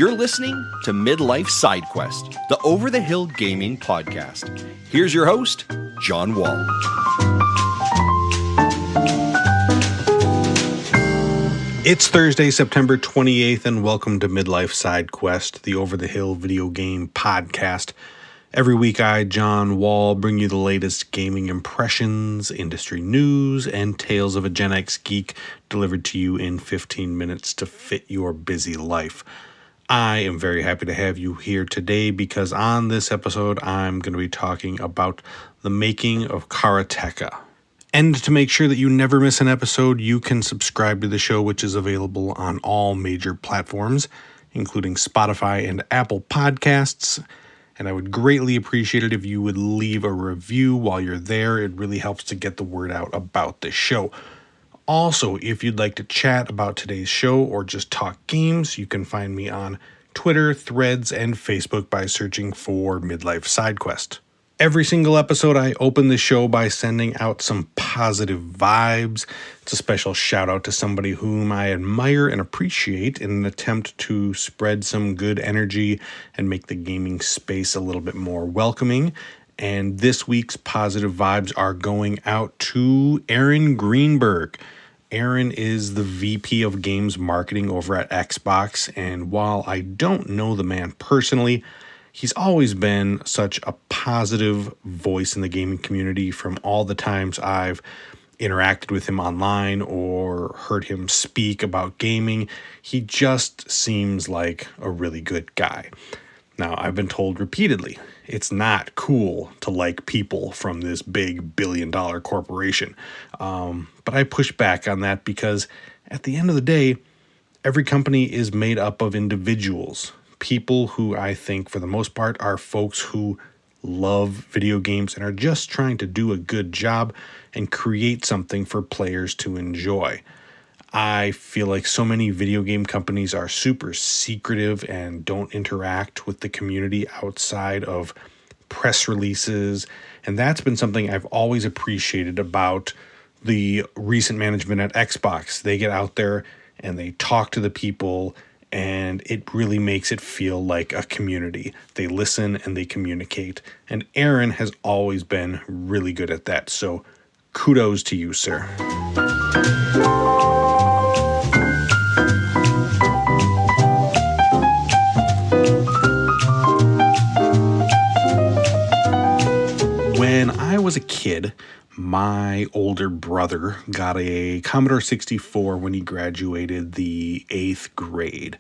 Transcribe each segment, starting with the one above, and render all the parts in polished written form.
You're listening to Midlife Side Quest, the Over the Hill Gaming Podcast. Here's your host, John Wall. It's Thursday, September 28th, and welcome to Midlife Side Quest, the Over the Hill video game podcast. Every week I, John Wall, bring you the latest gaming impressions, industry news, and tales of a Gen X geek delivered to you in 15 minutes to fit your busy life. I am very happy to have you here today because on this episode I'm going to be talking about the Making of Karateka. And to make sure that you never miss an episode, you can subscribe to the show, which is available on all major platforms, including Spotify and Apple Podcasts. And I would greatly appreciate it if you would leave a review while you're there. It really helps to get the word out about the show. Also, if you'd like to chat about today's show or just talk games, you can find me on Twitter, Threads, and Facebook by searching for Midlife Side Quest. Every single episode, I open the show by sending out some positive vibes. It's a special shout out to somebody whom I admire and appreciate in an attempt to spread some good energy and make the gaming space a little bit more welcoming. And this week's positive vibes are going out to Aaron Greenberg. Aaron is the VP of Games Marketing over at Xbox, and while I don't know the man personally, he's always been such a positive voice in the gaming community from all the times I've interacted with him online or heard him speak about gaming. He just seems like a really good guy. Now, I've been told repeatedly, it's not cool to like people from this big billion-dollar corporation. But I push back on that because at the end of the day, every company is made up of individuals. People who I think, for the most part, are folks who love video games and are just trying to do a good job and create something for players to enjoy. I feel like so many video game companies are super secretive and don't interact with the community outside of press releases. And that's been something I've always appreciated about the recent management at Xbox. They get out there and they talk to the people, and it really makes it feel like a community. They listen and they communicate. And Aaron has always been really good at that. So kudos to you, sir. When I was a kid, my older brother got a Commodore 64 when he graduated the 8th grade.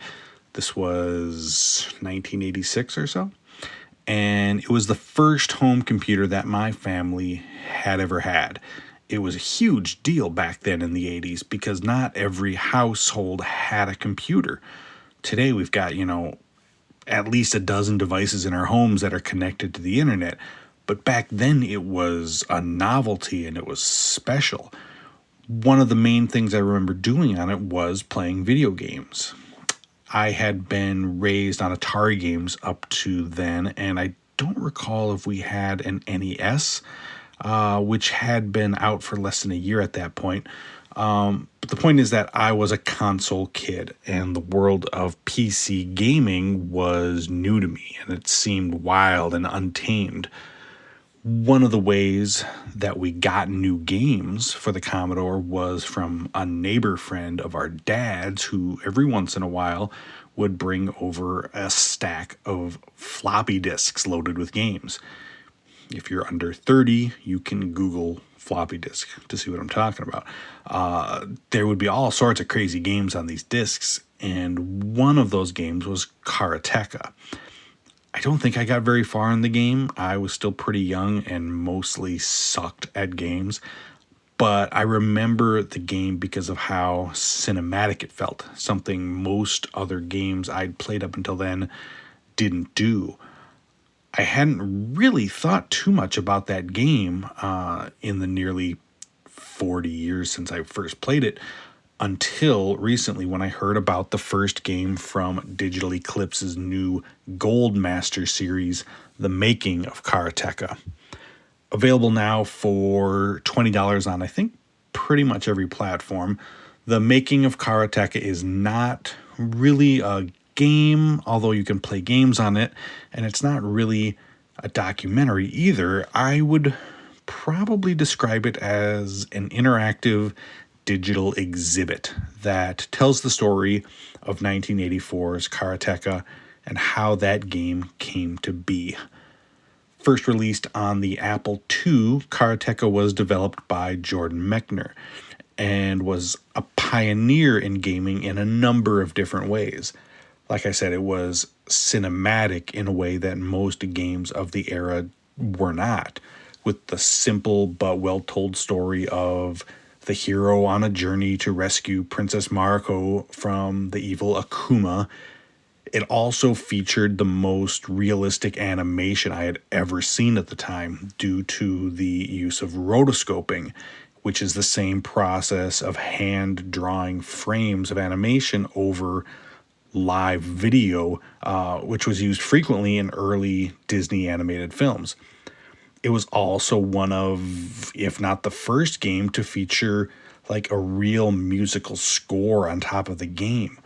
This was 1986 or so. And it was the first home computer that my family had ever had. It was a huge deal back then in the 80s because not every household had a computer. Today we've got, at least a dozen devices in our homes that are connected to the internet. But back then it was a novelty and it was special. One of the main things I remember doing on it was playing video games. I had been raised on Atari games up to then, and I don't recall if we had an NES, which had been out for less than a year at that point. But the point is that I was a console kid, and the world of PC gaming was new to me, and it seemed wild and untamed. One of the ways that we got new games for the Commodore was from a neighbor friend of our dad's who every once in a while would bring over a stack of floppy disks loaded with games. If you're under 30, you can Google floppy disk to see what I'm talking about. There would be all sorts of crazy games on these disks, and one of those games was Karateka. I don't think I got very far in the game. I was still pretty young and mostly sucked at games. But I remember the game because of how cinematic it felt. Something most other games I'd played up until then didn't do. I hadn't really thought too much about that game in the nearly 40 years since I first played it, until recently when I heard about the first game from Digital Eclipse's new Gold Master series, The Making of Karateka. Available now for $20 on, I think, pretty much every platform. The Making of Karateka is not really a game, although you can play games on it, and it's not really a documentary either. I would probably describe it as an interactive digital exhibit that tells the story of 1984's Karateka and how that game came to be. First released on the Apple II, Karateka was developed by Jordan Mechner and was a pioneer in gaming in a number of different ways. Like I said, it was cinematic in a way that most games of the era were not, with the simple but well-told story of the hero on a journey to rescue Princess Mariko from the evil Akuma. It also featured the most realistic animation I had ever seen at the time due to the use of rotoscoping, which is the same process of hand drawing frames of animation over live video, which was used frequently in early Disney animated films. It was also one of, if not the first game to feature like a real musical score on top of the game.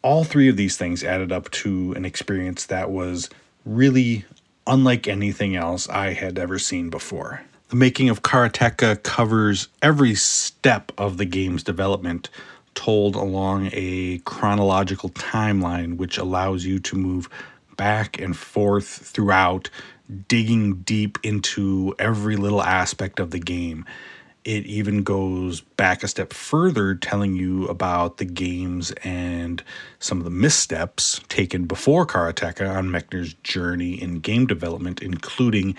All three of these things added up to an experience that was really unlike anything else I had ever seen before. The Making of Karateka covers every step of the game's development, told along a chronological timeline, which allows you to move back and forth throughout, digging deep into every little aspect of the game. It even goes back a step further, telling you about the games and some of the missteps taken before Karateka on Mechner's journey in game development, including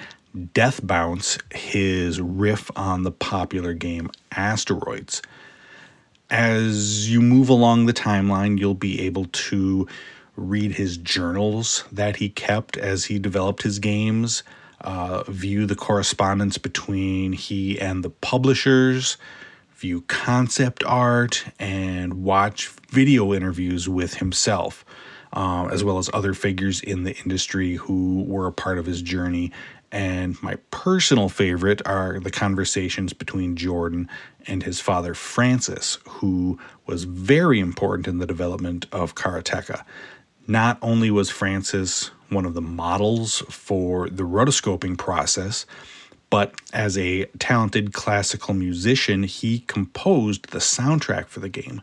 Death Bounce, his riff on the popular game Asteroids. As you move along the timeline, you'll be able to read his journals that he kept as he developed his games, view the correspondence between he and the publishers, view concept art, and watch video interviews with himself, as well as other figures in the industry who were a part of his journey. And my personal favorite are the conversations between Jordan and his father, Francis, who was very important in the development of Karateka. Not only was Francis one of the models for the rotoscoping process, but as a talented classical musician, he composed the soundtrack for the game.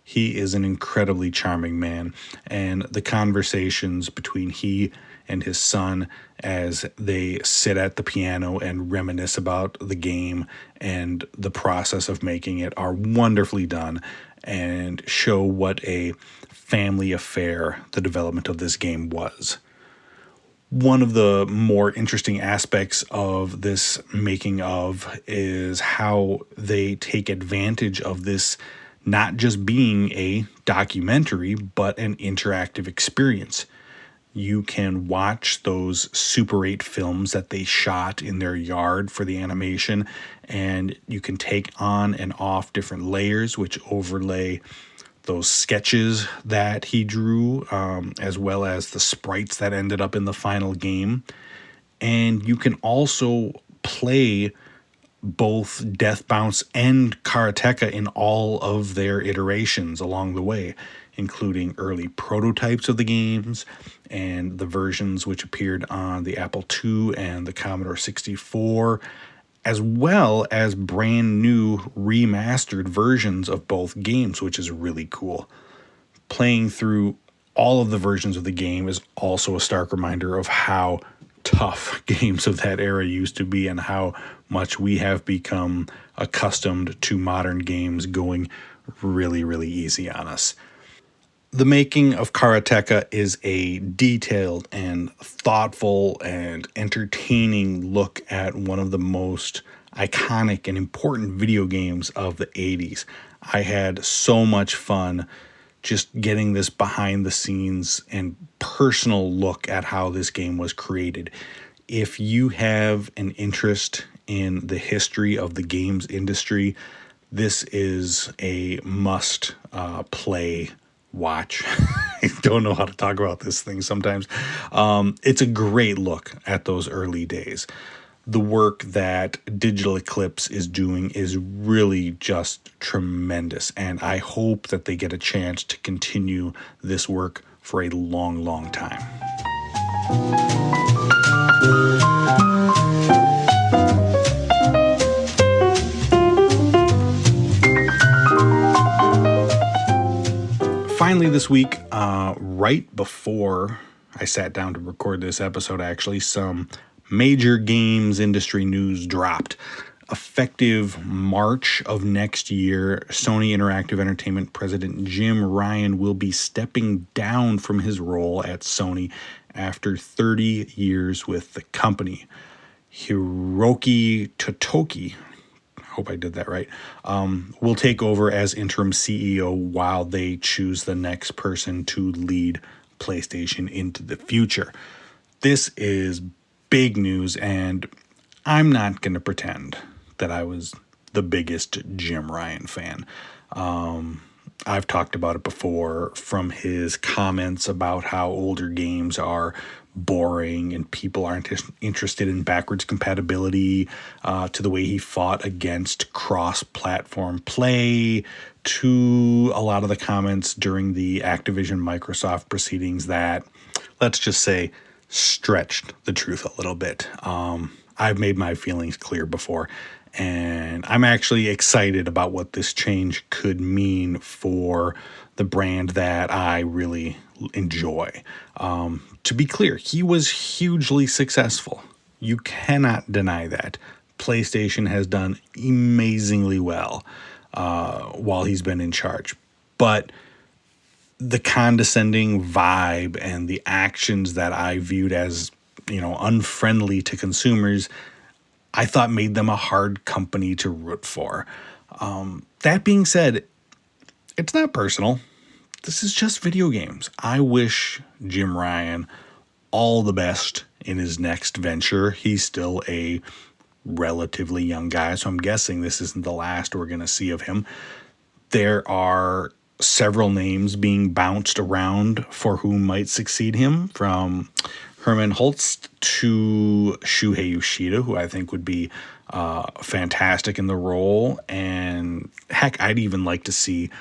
He is an incredibly charming man, and the conversations between he and his son as they sit at the piano and reminisce about the game and the process of making it are wonderfully done and show what a family affair the development of this game was. One of the more interesting aspects of this making of is how they take advantage of this not just being a documentary, but an interactive experience. You can watch those Super 8 films that they shot in their yard for the animation, and you can take on and off different layers which overlay those sketches that he drew, as well as the sprites that ended up in the final game. And you can also play both Death Bounce and Karateka in all of their iterations along the way, including early prototypes of the games and the versions which appeared on the Apple II and the Commodore 64, as well as brand new remastered versions of both games, which is really cool. Playing through all of the versions of the game is also a stark reminder of how tough games of that era used to be and how much we have become accustomed to modern games going really, really easy on us. The Making of Karateka is a detailed and thoughtful and entertaining look at one of the most iconic and important video games of the 80s. I had so much fun just getting this behind the scenes and personal look at how this game was created. If you have an interest in the history of the games industry, this is a must play watch. I don't know how to talk about this thing sometimes. It's a great look at those early days. The work that Digital Eclipse is doing is really just tremendous, and I hope that they get a chance to continue this work for a long, long time. Finally this week, right before I sat down to record this episode, actually, some major games industry news dropped. Effective March of next year, Sony Interactive Entertainment President Jim Ryan will be stepping down from his role at Sony after 30 years with the company. Hiroki Totoki, I hope I did that right, will take over as interim CEO while they choose the next person to lead PlayStation into the future. This is big news, and I'm not going to pretend that I was the biggest Jim Ryan fan. I've talked about it before, from his comments about how older games are boring and people aren't interested in backwards compatibility, to the way he fought against cross-platform play, to a lot of the comments during the Activision Microsoft proceedings that, let's just say, stretched the truth a little bit. I've made my feelings clear before, and I'm actually excited about what this change could mean for the brand that I really enjoy. To be clear, he was hugely successful. You cannot deny that. PlayStation has done amazingly well while he's been in charge. But the condescending vibe and the actions that I viewed as, unfriendly to consumers, I thought made them a hard company to root for. That being said, it's not personal. This is just video games. I wish Jim Ryan all the best in his next venture. He's still a relatively young guy, so I'm guessing this isn't the last we're going to see of him. There are several names being bounced around for who might succeed him, from Herman Hulst to Shuhei Yoshida, who I think would be fantastic in the role. And heck, I'd even like to see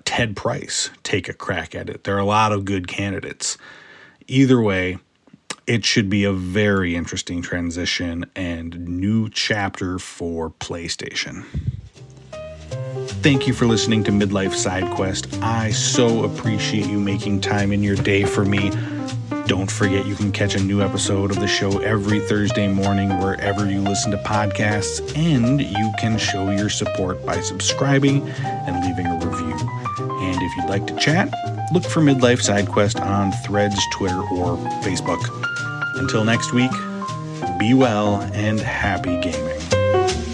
Ted Price take a crack at it. There are a lot of good candidates. Either way, it should be a very interesting transition and new chapter for PlayStation. Thank you for listening to Midlife Side Quest. I so appreciate you making time in your day for me. Don't forget, you can catch a new episode of the show every Thursday morning wherever you listen to podcasts, and you can show your support by subscribing and leaving a review. And if you'd like to chat, look for Midlife Side Quest on Threads, Twitter, or Facebook. Until next week, be well and happy gaming.